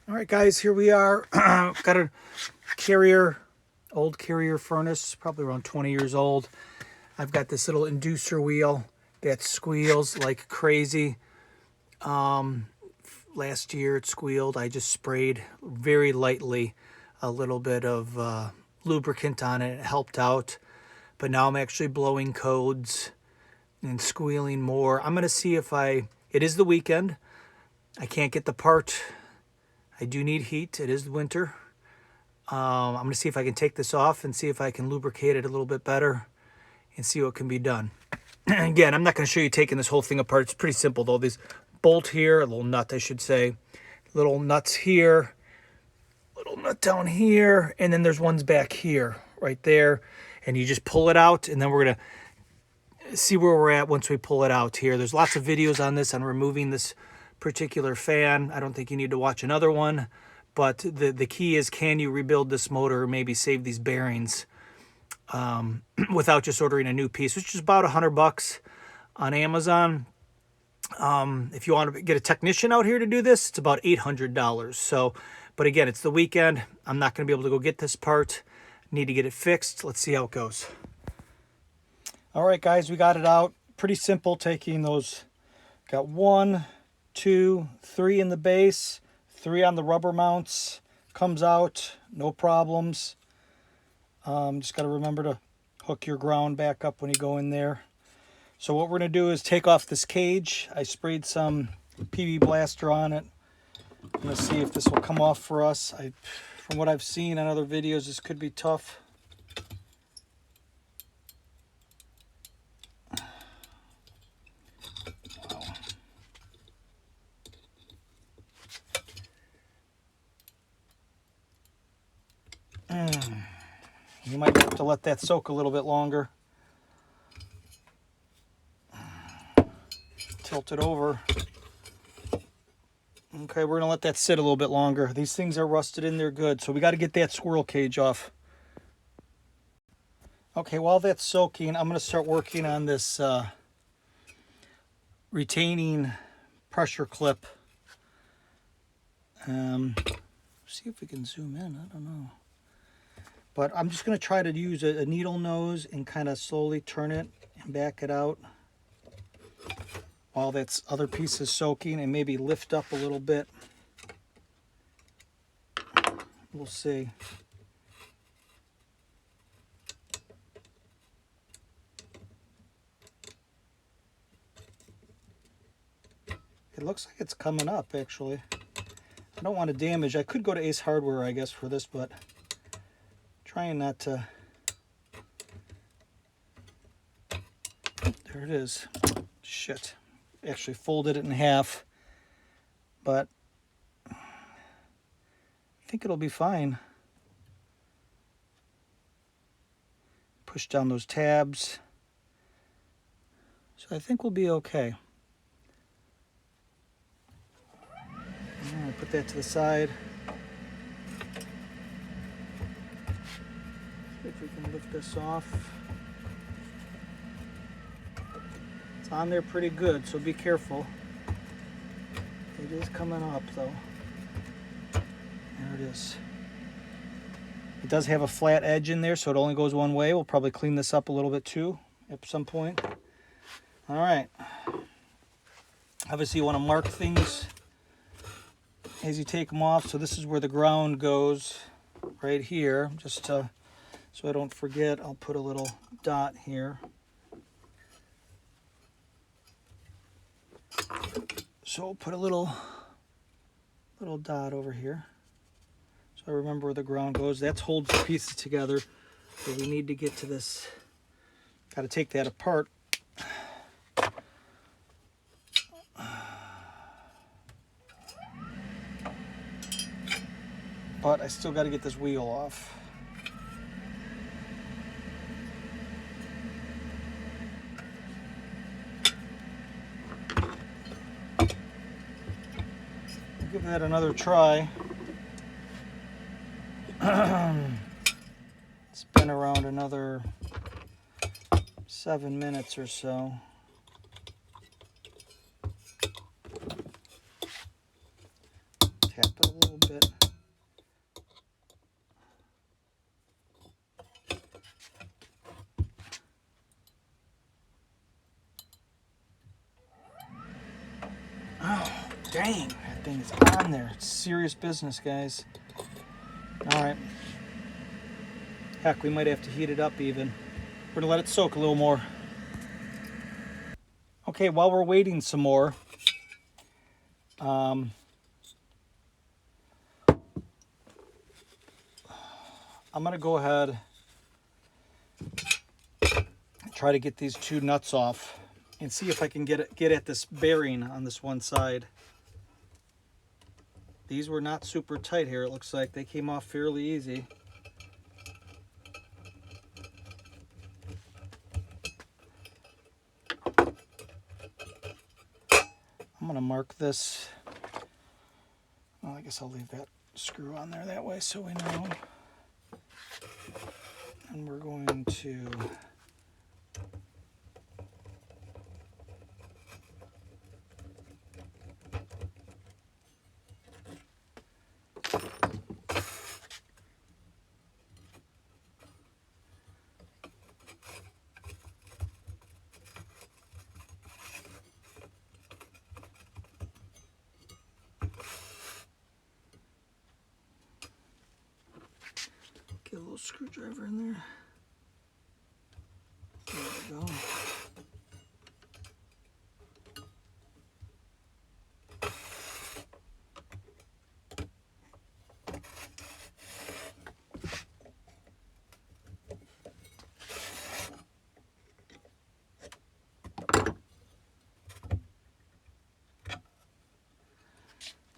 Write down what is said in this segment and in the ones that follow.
All right, guys, here we are. Got a carrier, old carrier furnace, probably around 20 years old. I've got this little inducer wheel that squeals like crazy. Last year it squealed. I just sprayed very lightly a little bit of lubricant on it. It helped out. But now I'm actually blowing codes and squealing more. I'm going to see if it is the weekend. I can't get the part. I do need heat. It is winter. I'm going to see if I can take this off and see if I can lubricate it a little bit better and see what can be done. Again, I'm not going to show you taking this whole thing apart. It's pretty simple, though. These bolt here, a little nut, I should say. Little nuts here, little nut down here, and then there's ones back here, right there. And you just pull it out, and then we're going to see where we're at once we pull it out here. There's lots of videos on this, on removing this particular fan. I don't think you need to watch another one, but the key is, can you rebuild this motor or maybe save these bearings without just ordering a new piece, which is about $100 on Amazon. If you want to get a technician out here to do this, it's about $800. So, but again, it's the weekend. I'm not going to be able to go get this part. Need to get it fixed. Let's see how it goes. All right, guys, we got it out. Pretty simple, taking those. Got 1, 2, 3 in the base, 3 on the rubber mounts. Comes out, no problems. Just got to remember to hook your ground back up when you go in there. So what we're going to do is take off this cage. I sprayed some PB Blaster on it. I'm going to see if this will come off for us. From what I've seen on other videos, this could be tough. You might have to let that soak a little bit longer. Tilt it over. Okay, we're gonna let that sit a little bit longer. These things are rusted in there good, so we got to get that squirrel cage off. Okay, while that's soaking, I'm gonna start working on this retaining pressure clip. See if we can zoom in. I don't know. But I'm just going to try to use a needle nose and kind of slowly turn it and back it out while that other piece is soaking, and maybe lift up a little bit. We'll see. It looks like it's coming up, actually. I don't want to damage. I could go to Ace Hardware, I guess, for this, but trying not to. There it is. Shit. Actually folded it in half, but I think it'll be fine. Push down those tabs. So I think we'll be okay. Put that to the side. See if we can lift this off. It's on there pretty good, so be careful. It is coming up though. There it is. It does have a flat edge in there, so it only goes one way. We'll probably clean this up a little bit too at some point. All right. Obviously you want to mark things as you take them off. So this is where the ground goes, right here. Just so I don't forget, I'll put a little dot here. So I'll put a little dot over here, so I remember where the ground goes. That holds the pieces together. So we need to get to this. Got to take that apart. But I still got to get this wheel off. Give that another try. Spin around another 7 minutes or so. Tap it a little bit. Oh, dang, that thing is on there. It's serious business, guys. All right. Heck, we might have to heat it up even. We're gonna let it soak a little more. Okay, while we're waiting some more, I'm gonna go ahead and try to get these two nuts off and see if I can get at this bearing on this one side. These were not super tight here. It looks like they came off fairly easy. I'm gonna mark this. Well, I guess I'll leave that screw on there that way so we know. And we're going to get a little screwdriver in there. There we go.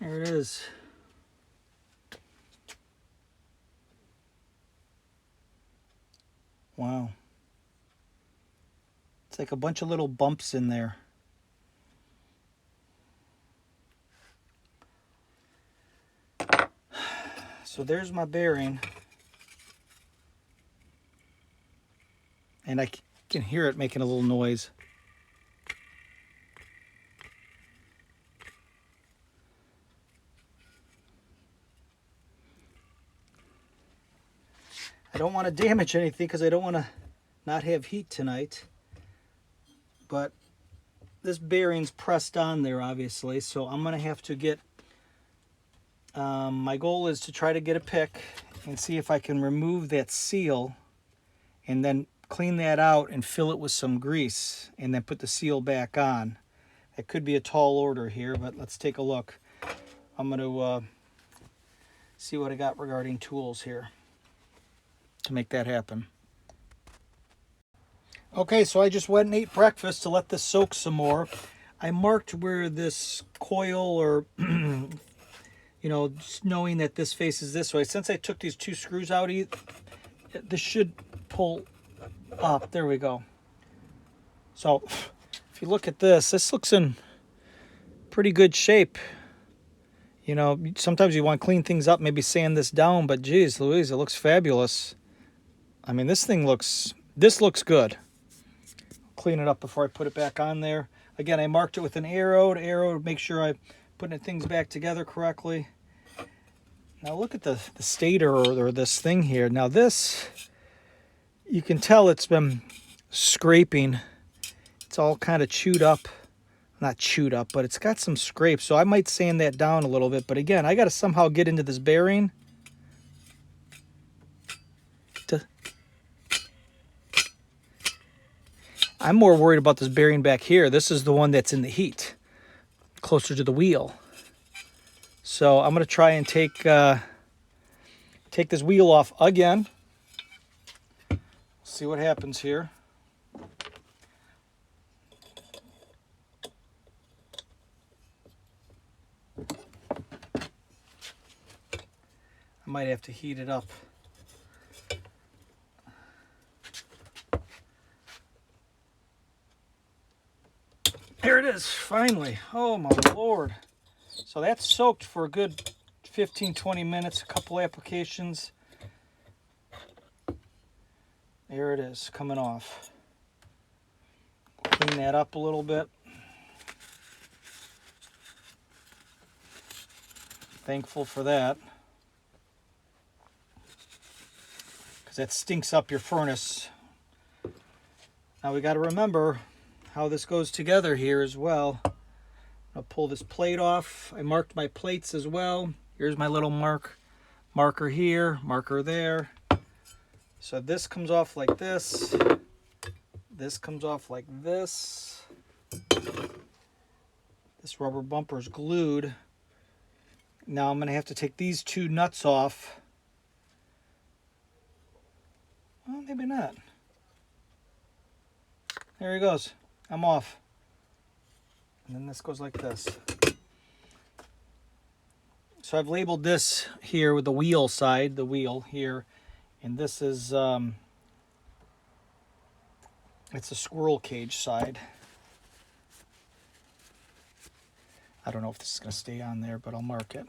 There it is. Wow. It's like a bunch of little bumps in there. So there's my bearing. And I can hear it making a little noise. I don't want to damage anything because I don't want to not have heat tonight. But this bearing's pressed on there, obviously, so I'm going to have to get... my goal is to try to get a pick and see if I can remove that seal and then clean that out and fill it with some grease and then put the seal back on. It could be a tall order here, but let's take a look. I'm going to see what I got regarding tools here to make that happen. Okay, so I just went and ate breakfast to let this soak some more. I marked where this coil, or you know, just knowing that this faces this way. Since I took these two screws out, this should pull up. There we go. So if you look at this, this looks in pretty good shape. You know, sometimes you want to clean things up, maybe sand this down, but geez Louise, it looks fabulous. I mean, this looks good. Clean it up before I put it back on there. Again, I marked it with an arrow to make sure I'm putting things back together correctly. Now look at the stator or this thing here. Now this, you can tell it's been scraping. It's all kind of chewed up. Not chewed up, but it's got some scrapes. So I might sand that down a little bit. But again, I got to somehow get into this bearing. I'm more worried about this bearing back here. This is the one that's in the heat, closer to the wheel. So I'm going to try and take this wheel off again. See what happens here. I might have to heat it up. There it is, finally. Oh my Lord. So that's soaked for a good 15-20 minutes, a couple applications. There it is, coming off. Clean that up a little bit. Thankful for that. Because that stinks up your furnace. Now we got to remember how this goes together here as well. I'll pull this plate off. I marked my plates as well. Here's my little marker here, marker there. So this comes off like this. This comes off like this. This rubber bumper is glued. Now I'm going to have to take these two nuts off. Well, maybe not. There he goes. I'm off. And then this goes like this. So I've labeled this here with the wheel side, the wheel here. And this is, it's a squirrel cage side. I don't know if this is going to stay on there, but I'll mark it.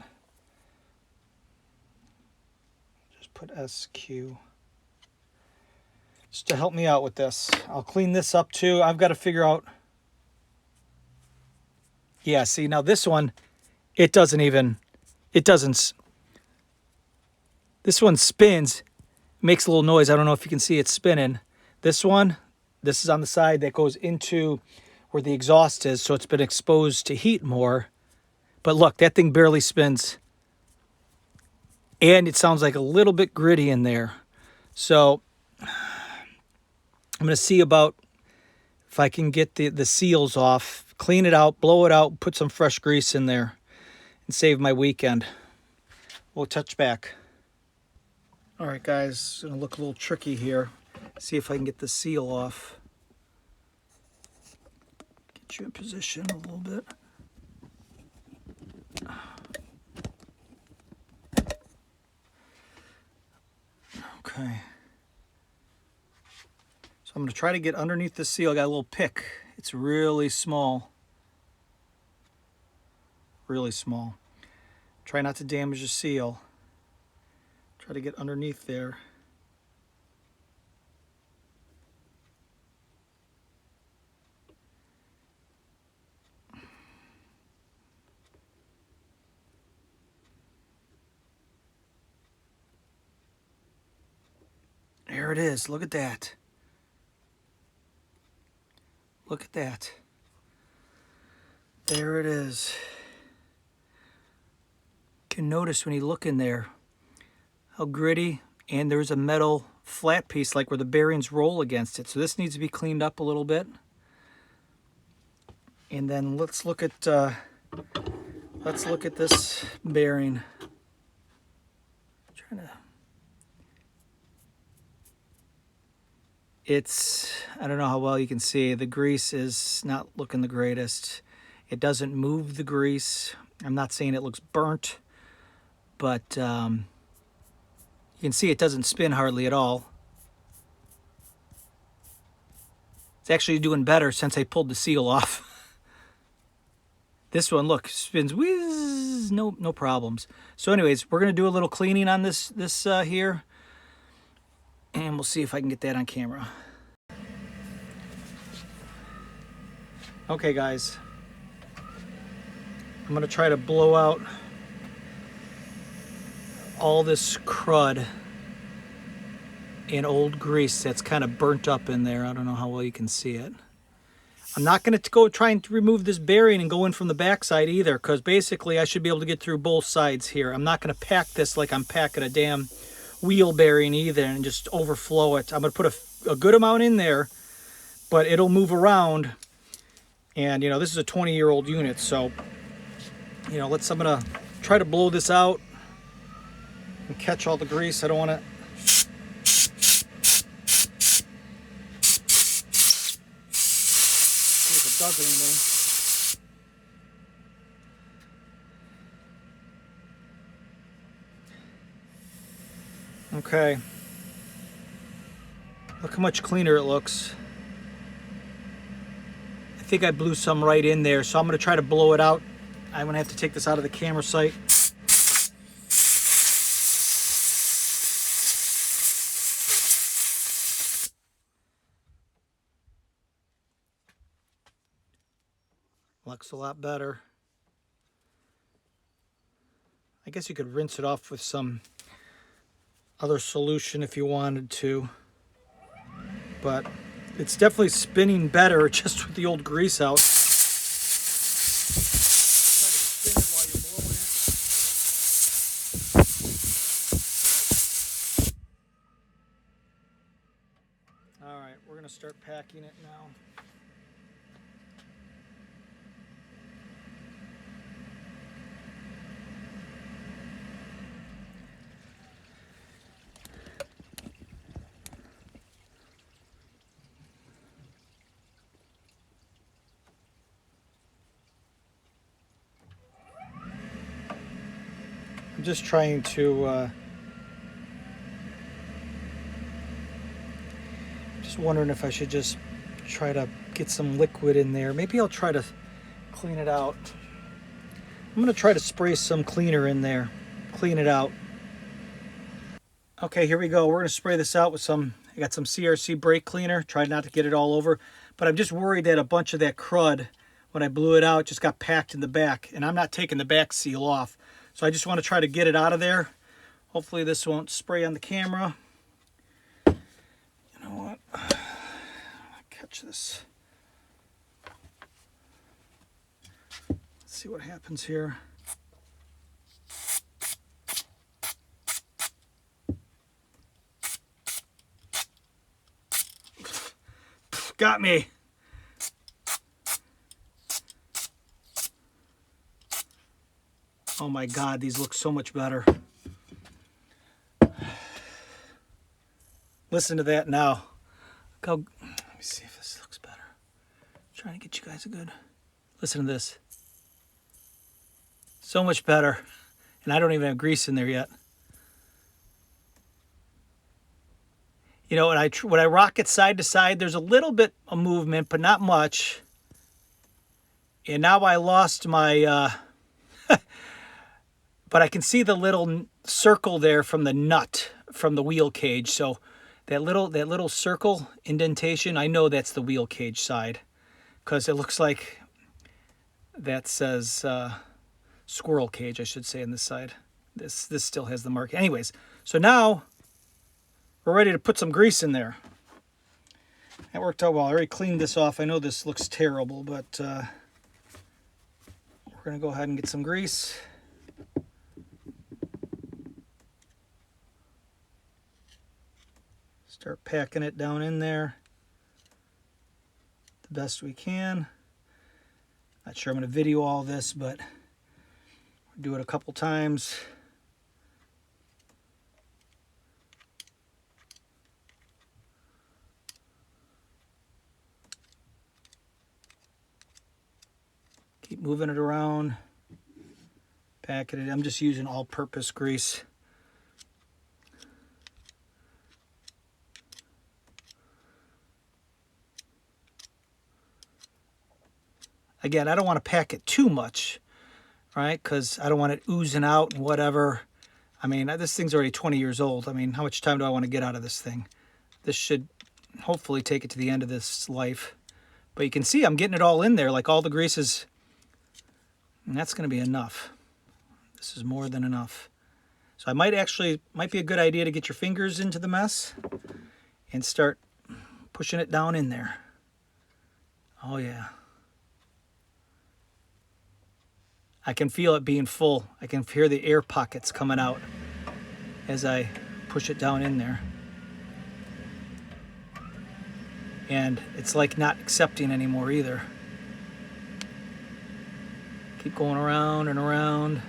Just put SQ. Just to help me out with this. I'll clean this up too. I've got to figure out. Yeah, see, now this one, it doesn't, this one spins, makes a little noise. I don't know if you can see it spinning. This one, this is on the side that goes into where the exhaust is, so it's been exposed to heat more. But look, that thing barely spins. And it sounds like a little bit gritty in there. So I'm going to see about if I can get the seals off, clean it out, blow it out, put some fresh grease in there, and save my weekend. We'll touch back. All right, guys, it's going to look a little tricky here. See if I can get the seal off. Get you in position a little bit. Okay. So I'm going to try to get underneath the seal. I got a little pick. It's really small. Really small. Try not to damage the seal. Try to get underneath there. There it is. Look at that. Look at that. There it is. You can notice when you look in there how gritty, and there's a metal flat piece like where the bearings roll against it. So this needs to be cleaned up a little bit. And then let's look at this bearing. I don't know how well you can see. The grease is not looking the greatest. It doesn't move the grease. I'm not saying it looks burnt, but you can see it doesn't spin hardly at all. It's actually doing better since I pulled the seal off. This one, look, spins whiz, no problems. So anyways, we're gonna do a little cleaning on this here, and we'll see if I can get that on camera. Okay, guys, I'm gonna try to blow out all this crud and old grease that's kind of burnt up in there. I don't know how well you can see it. I'm not going to go trying to remove this bearing and go in from the backside either, because basically I should be able to get through both sides here. I'm not going to pack this like I'm packing a damn wheel bearing either and just overflow it. I'm going to put a good amount in there, but it'll move around. And, you know, this is a 20-year-old unit, so, you know, I'm going to try to blow this out and catch all the grease. I don't want to... does anything. Okay. Look how much cleaner it looks. I think I blew some right in there, so I'm going to try to blow it out. I'm going to have to take this out of the camera site. Looks a lot better. I guess you could rinse it off with some other solution if you wanted to, but it's definitely spinning better just with the old grease out. All right, we're gonna start packing it now. I'm just trying to, just wondering if I should just try to get some liquid in there. Maybe I'll try to clean it out. I'm gonna try to spray some cleaner in there, clean it out. Okay, here we go. We're gonna spray this out with some, I got some CRC brake cleaner. Tried not to get it all over, but I'm just worried that a bunch of that crud, when I blew it out, just got packed in the back, and I'm not taking the back seal off. So I just want to try to get it out of there. Hopefully this won't spray on the camera. You know what? I'll catch this. Let's see what happens here. Got me. Oh my God, these look so much better. Listen to that now. Let me see if this looks better. I'm trying to get you guys a good. Listen to this. So much better. And I don't even have grease in there yet. You know, when I rock it side to side, there's a little bit of movement, but not much. And now I lost my, but I can see the little circle there from the nut from the wheel cage. So that little circle indentation, I know that's the wheel cage side, because it looks like that says squirrel cage, I should say, on this side. This still has the mark. Anyways, so now we're ready to put some grease in there. That worked out well. I already cleaned this off. I know this looks terrible, but we're going to go ahead and get some grease. Start packing it down in there the best we can. Not sure I'm going to video all this, but we'll do it a couple times. Keep moving it around, packing it. I'm just using all-purpose grease. Again, I don't want to pack it too much, right? Because I don't want it oozing out and whatever. I mean, this thing's already 20 years old. I mean, how much time do I want to get out of this thing? This should hopefully take it to the end of this life. But you can see I'm getting it all in there, like all the greases. And that's going to be enough. This is more than enough. So might be a good idea to get your fingers into the mess and start pushing it down in there. Oh yeah. I can feel it being full. I can hear the air pockets coming out as I push it down in there. And it's like not accepting anymore either. Keep going around and around.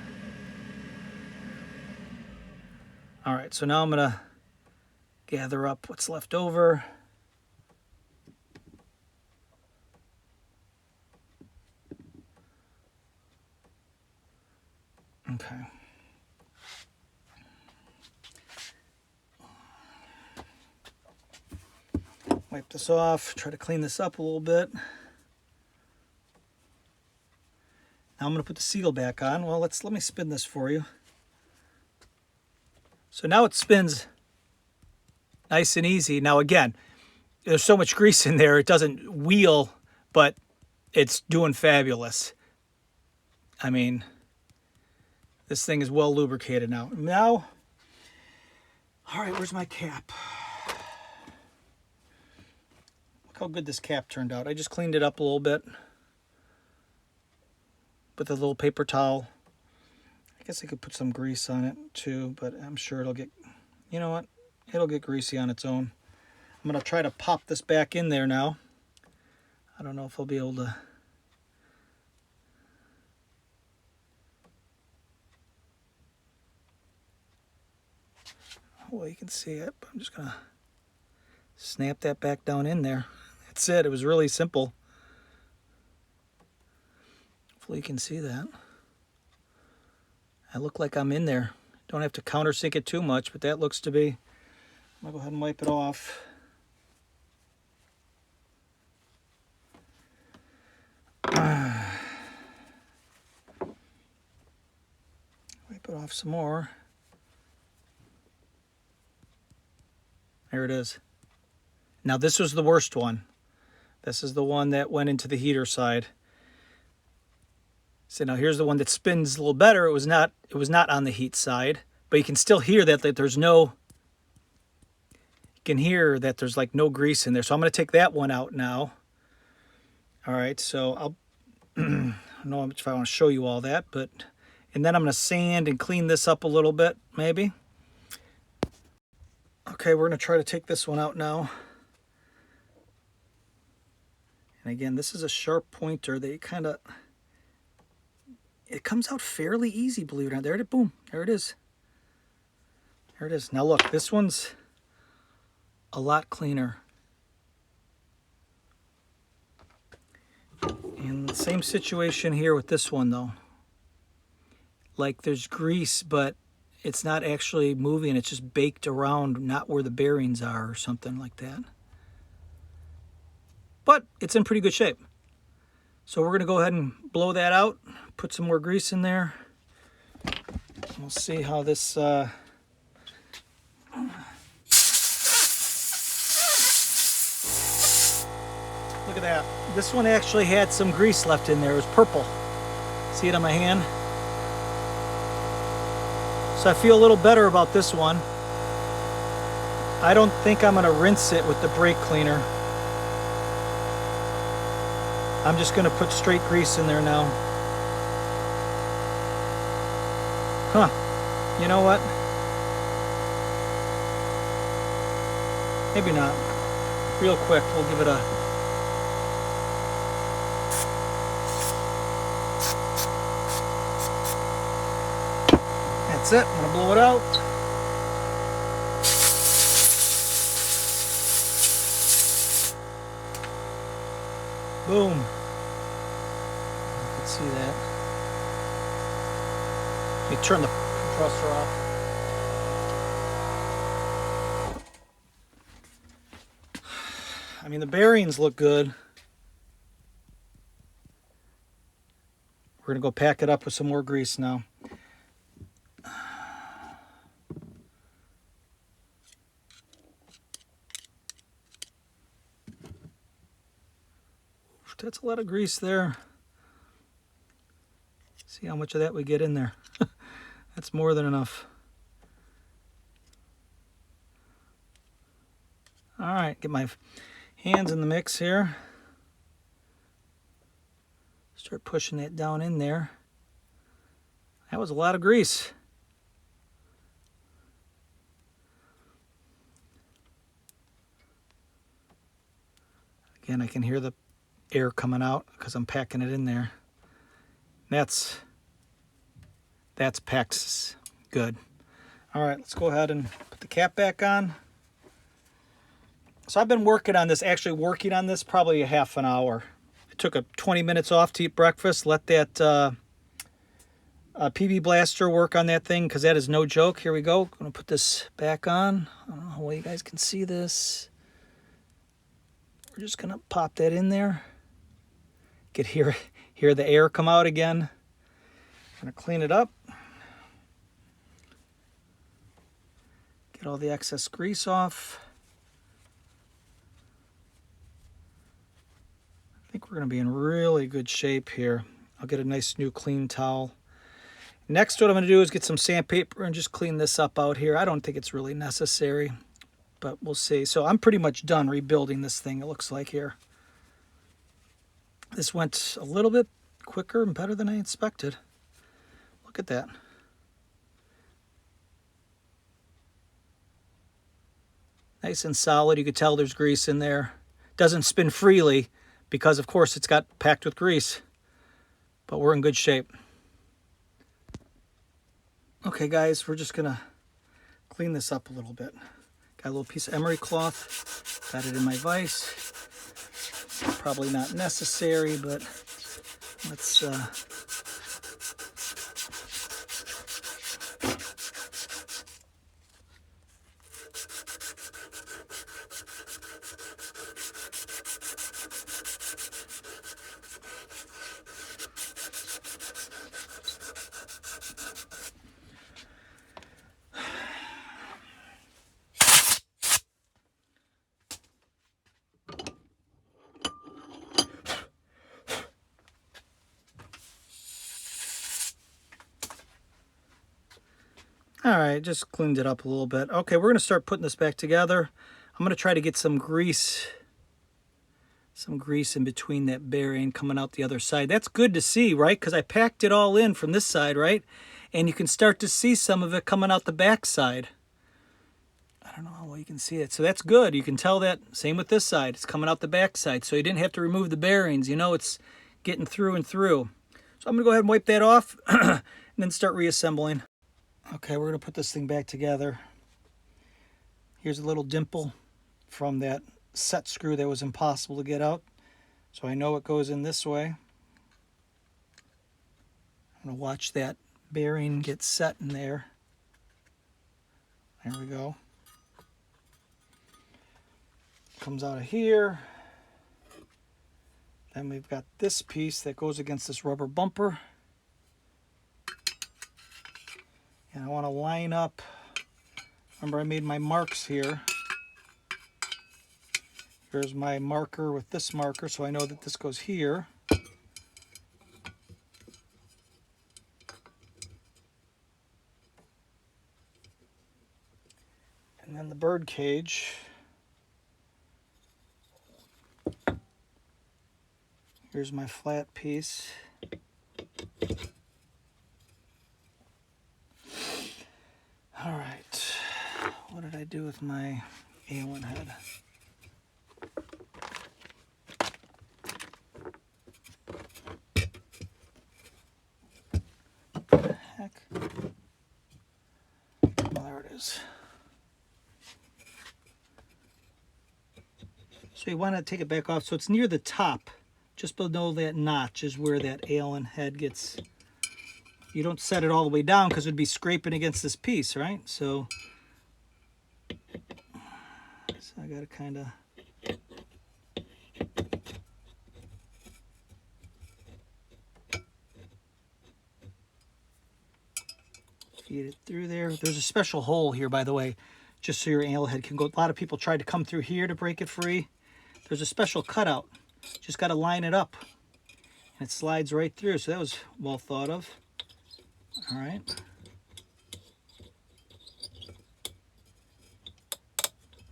All right, so now I'm gonna gather up what's left over. Okay. Wipe this off, try to clean this up a little bit. Now I'm going to put the seal back on. Well, let me spin this for you. So now it spins nice and easy. Now again, there's so much grease in there, it doesn't wheel, but it's doing fabulous. I mean, This thing is well lubricated now. Now, all right, where's my cap? Look how good this cap turned out. I just cleaned it up a little bit with a little paper towel. I guess I could put some grease on it too, but I'm sure it'll get, you know what? It'll get greasy on its own. I'm gonna try to pop this back in there now. I don't know if I'll be able to. Well, you can see it, but I'm just gonna snap that back down in there. That's it. It was really simple. Hopefully you can see that. I look like I'm in there. Don't have to countersink it too much, but that looks to be. I'm gonna go ahead and wipe it off. Wipe it off some more. There it is. Now this was the worst one. This is the one that went into the heater side. So now here's the one that spins a little better. It was not on the heat side, but you can still hear that there's no, you can hear that there's like no grease in there. So I'm going to take that one out now. All right, so I'll, I don't know if I want to show you all that, but, and then I'm going to sand and clean this up a little bit, maybe. Okay, we're going to try to take this one out now. And again, this is a sharp pointer that you kind of, it comes out fairly easy, believe it or not. There it is, boom, there it is. There it is. Now look, this one's a lot cleaner. And the same situation here with this one though. Like there's grease, but it's not actually moving. It's just baked around, not where the bearings are or something like that. But it's in pretty good shape. So we're going to go ahead and blow that out, put some more grease in there. We'll see how this... Look at that. This one actually had some grease left in there. It was purple. See it on my hand? So I feel a little better about this one. I don't think I'm going to rinse it with the brake cleaner. I'm just going to put straight grease in there now. Huh. You know what? Maybe not. Real quick, we'll give it a... That's it. I'm going to blow it out. Boom. You can see that. Let me turn the compressor off. I mean, the bearings look good. We're going to go pack it up with some more grease now. That's a lot of grease there. See how much of that we get in there. That's more than enough. All right, get my hands in the mix here. Start pushing that down in there. That was a lot of grease. Again, I can hear the air coming out because I'm packing it in there. That's packed good. All right, let's go ahead and put the cap back on. So I've been working on this probably a half an hour. I took 20 minutes off to eat breakfast, let that PB Blaster work on that thing because that is no joke. Here we go. I'm going to put this back on. I don't know how well you guys can see this. We're just going to pop that in there. Get hear the air come out again. I'm going to clean it up. Get all the excess grease off. I think we're going to be in really good shape here. I'll get a nice new clean towel. Next, what I'm going to do is get some sandpaper and just clean this up out here. I don't think it's really necessary, but we'll see. So I'm pretty much done rebuilding this thing, it looks like here. This went a little bit quicker and better than I expected. Look at that. Nice and solid. You could tell there's grease in there. Doesn't spin freely because, of course, it's got packed with grease. But we're in good shape. Okay, guys, we're just going to clean this up a little bit. Got a little piece of emery cloth. Got it in my vise. Probably not necessary, but let's... All right, just cleaned it up a little bit. Okay, we're going to start putting this back together. I'm going to try to get some grease in between that bearing coming out the other side. That's good to see, right? Because I packed it all in from this side, right? And you can start to see some of it coming out the back side. I don't know how well you can see it. So that's good. You can tell that. Same with this side. It's coming out the back side. So you didn't have to remove the bearings. You know, it's getting through and through. So I'm going to go ahead and wipe that off and then start reassembling. Okay, we're going to put this thing back together. Here's a little dimple from that set screw that was impossible to get out. So I know it goes in this way. I'm going to watch that bearing get set in there. There we go. Comes out of here. Then we've got this piece that goes against this rubber bumper. And I want to line up, remember I made my marks here. Here's my marker with this marker, so I know that this goes here. And then the bird cage. Here's my flat piece. All right, what did I do with my Allen head? What the heck? Oh, there it is. So you want to take it back off so it's near the top. Just below that notch is where that Allen head gets. You don't set it all the way down because it would be scraping against this piece, right? So I got to kind of... feed it through there. There's a special hole here, by the way, just so your Allen head can go. A lot of people tried to come through here to break it free. There's a special cutout. Just got to line it up. And it slides right through, so that was well thought of. All right.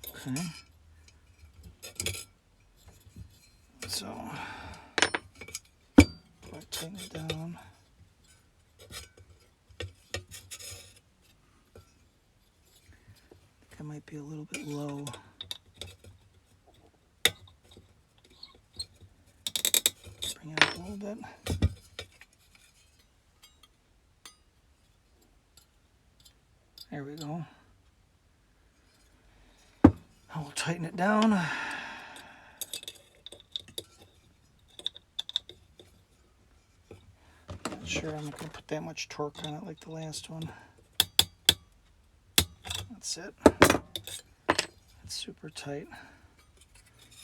Okay. So, tighten it down. I think I might be a little bit low. Bring it up a little bit. There we go. I will tighten it down. Not sure I'm not going to put that much torque on it like the last one. That's it. It's super tight.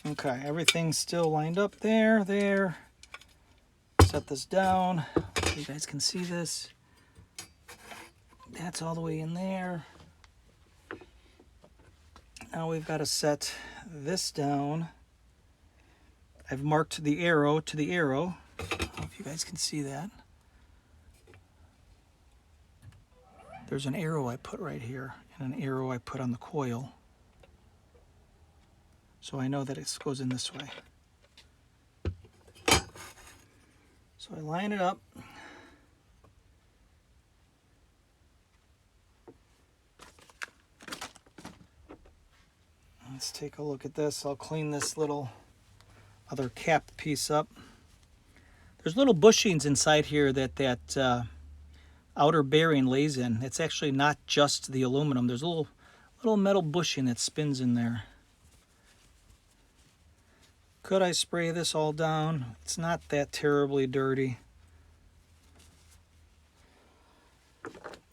Okay, everything's still lined up there. Set this down so you guys can see this. That's all the way in there. Now we've got to set this down. I've marked the arrow to the arrow. I don't know if you guys can see that. there's an arrow I put right here and an arrow I put on the coil. So I know that it goes in this way. So I line it up. Let's take a look at this. I'll clean this little other cap piece up. There's little bushings inside here that outer bearing lays in. It's actually not just the aluminum. There's a little metal bushing that spins in there. Could I spray this all down? It's not that terribly dirty.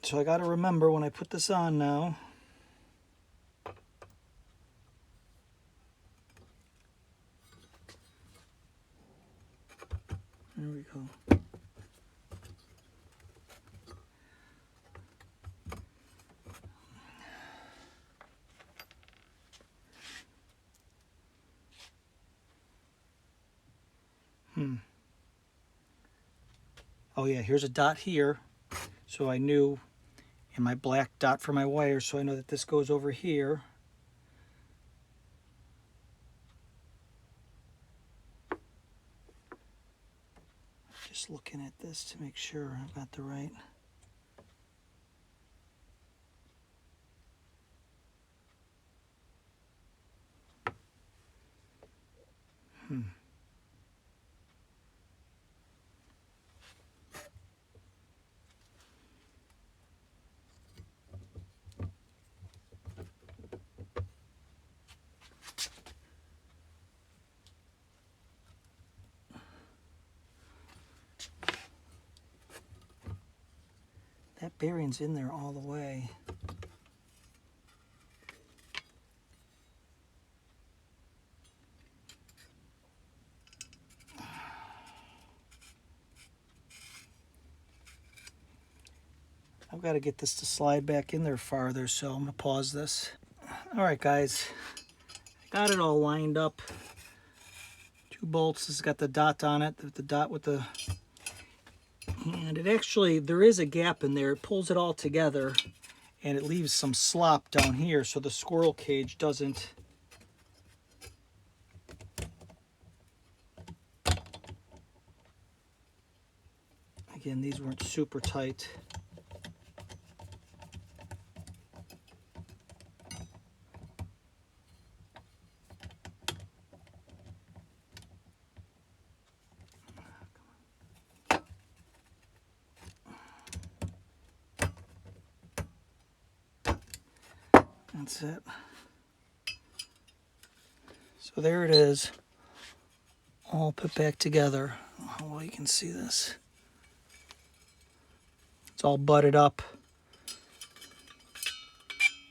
So I got to remember when I put this on now, there we go. Oh yeah, here's a dot here. So I knew, and my black dot for my wire, so I know that this goes over here. Just looking at this to make sure I've got the right. That bearing's in there all the way. I've got to get this to slide back in there farther, so I'm going to pause this. All right, guys. I got it all lined up. 2 bolts. This has got the dot on it, the dot with the... And it actually, there is a gap in there. It pulls it all together, and it leaves some slop down here so the squirrel cage doesn't... Again, these weren't super tight. That's it. So there it is, all put back together. Oh, well, you can see this. It's all butted up.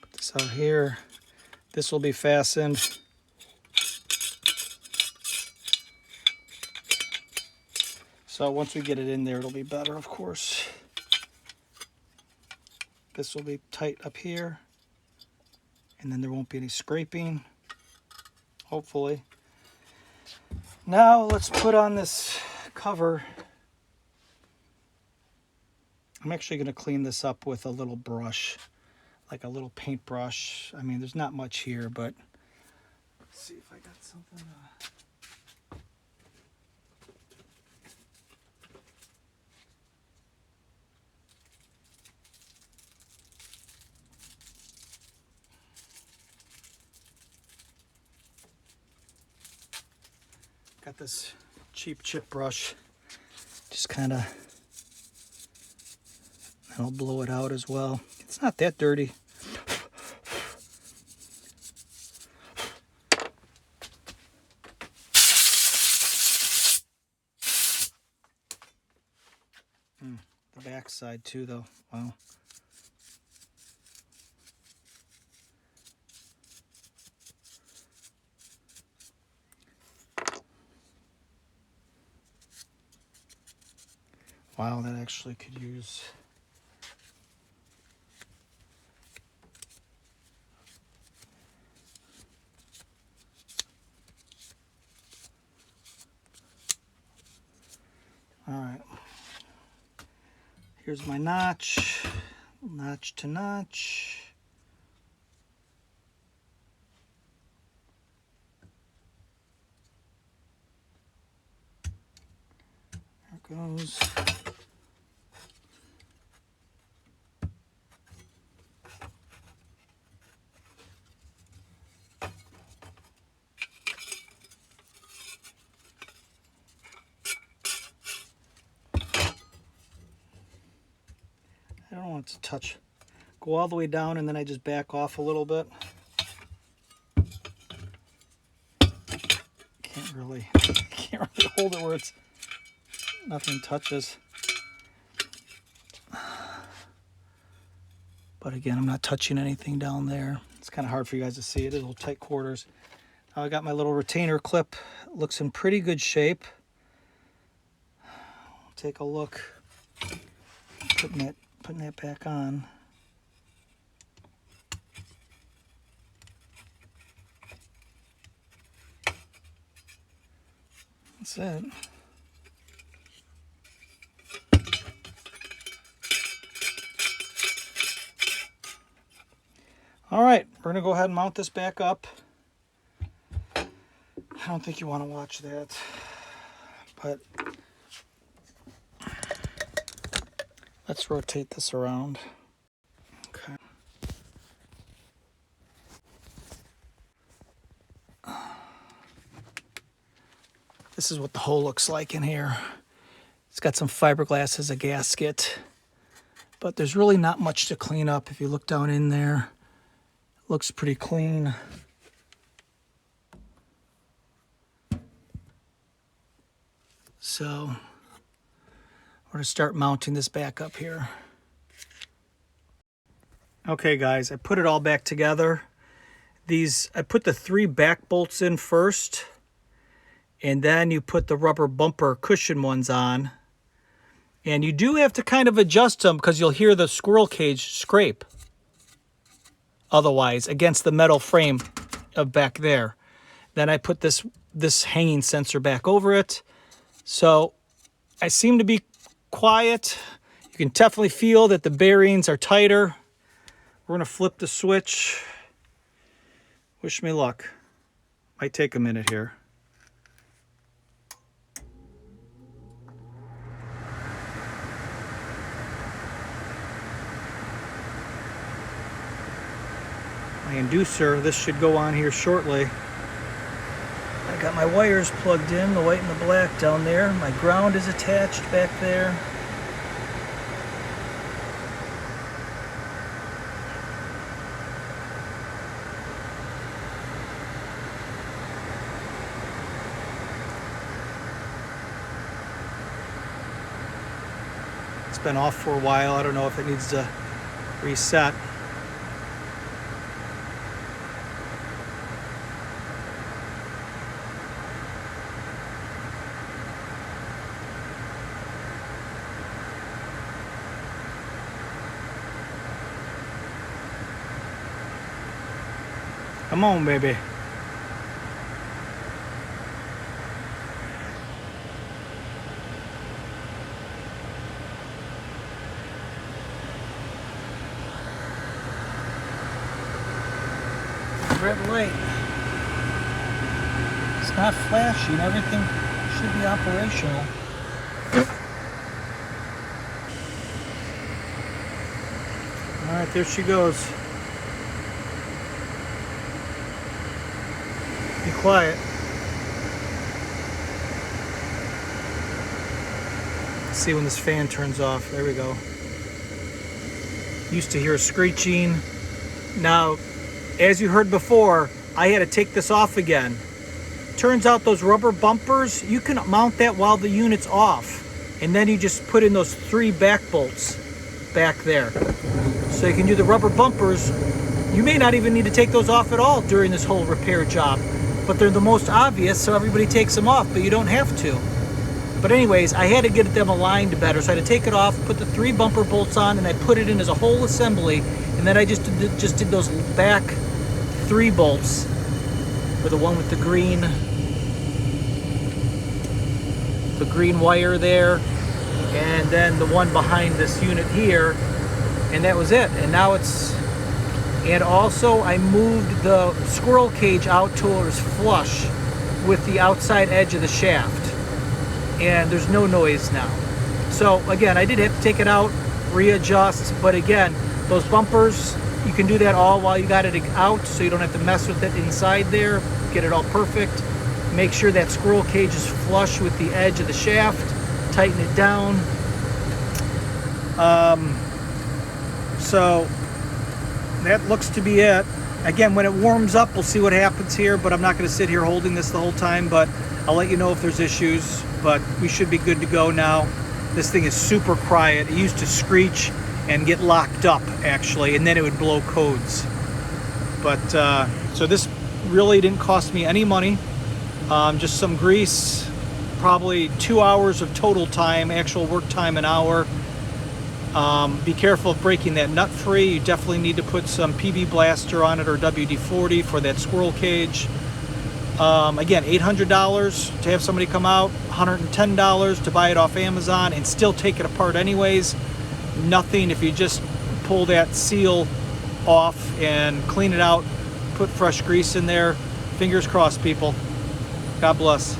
Put this out here. This will be fastened. So once we get it in there, it'll be better, of course. This will be tight up here, and then there won't be any scraping, hopefully. Now let's put on this cover. I'm actually going to clean this up with a little brush, like a little paintbrush. I mean, there's not much here, but let's see if I got something. Got this cheap chip brush. Just kind of, I'll blow it out as well. It's not that dirty. The back side too, though. Wow. Wow, that actually could use... All right. Here's my notch. notch to notch. There it goes. I don't want it to touch. Go all the way down and then I just back off a little bit. Can't really hold it where it's nothing touches. But again, I'm not touching anything down there. It's kind of hard for you guys to see. It is little tight quarters. Now I got my little retainer clip. It looks in pretty good shape. Take a look. Putting that back on. That's it. All right, we're gonna go ahead and mount this back up. I don't think you want to watch that, but let's rotate this around. Okay. This is what the hole looks like in here. It's got some fiberglass as a gasket, but there's really not much to clean up. If you look down in there, it looks pretty clean. So we're going to start mounting this back up here. Okay guys, I put it all back together. I put the 3 back bolts in first, and then you put the rubber bumper cushion ones on. And you do have to kind of adjust them because you'll hear the squirrel cage scrape otherwise against the metal frame of back there. Then I put this hanging sensor back over it. So I seem to be quiet. You can definitely feel that the bearings are tighter. We're gonna flip the switch. Wish me luck. Might take a minute here. My inducer, this should go on here shortly. I got my wires plugged in, the white and the black down there. My ground is attached back there. It's been off for a while. I don't know if it needs to reset. Come on, baby. Red light. It's not flashing. Everything should be operational. All right, there she goes. Be quiet. Let's see when this fan turns off. There we go. Used to hear screeching. Now, as you heard before, I had to take this off again. Turns out those rubber bumpers, you can mount that while the unit's off. And then you just put in those 3 back bolts back there. So you can do the rubber bumpers. You may not even need to take those off at all during this whole repair job. But they're the most obvious, so everybody takes them off, but you don't have to. But anyways, I had to get them aligned better, so I had to take it off, put the 3 bumper bolts on, and I put it in as a whole assembly, and then I just did those back 3 bolts, for the one with the green wire there, and then the one behind this unit here, and that was it. And now it's, and also I moved the squirrel cage out till it was flush with the outside edge of the shaft, and there's no noise now. So again, I did have to take it out, readjust, but again, those bumpers, you can do that all while you got it out, so you don't have to mess with it inside there. Get it all perfect. Make sure that squirrel cage is flush with the edge of the shaft. Tighten it down. So that looks to be it. Again, when it warms up, we'll see what happens here, but I'm not going to sit here holding this the whole time, but I'll let you know if there's issues, but we should be good to go now. This thing is super quiet. It used to screech and get locked up, actually, and then it would blow codes. But, so this really didn't cost me any money. Just some grease, probably 2 hours of total time, actual work time an hour. Be careful of breaking that nut free. You definitely need to put some PB Blaster on it or WD-40 for that squirrel cage. Again, $800 to have somebody come out, $110 to buy it off Amazon and still take it apart anyways. Nothing if you just pull that seal off and clean it out, put fresh grease in there. Fingers crossed, people. God bless.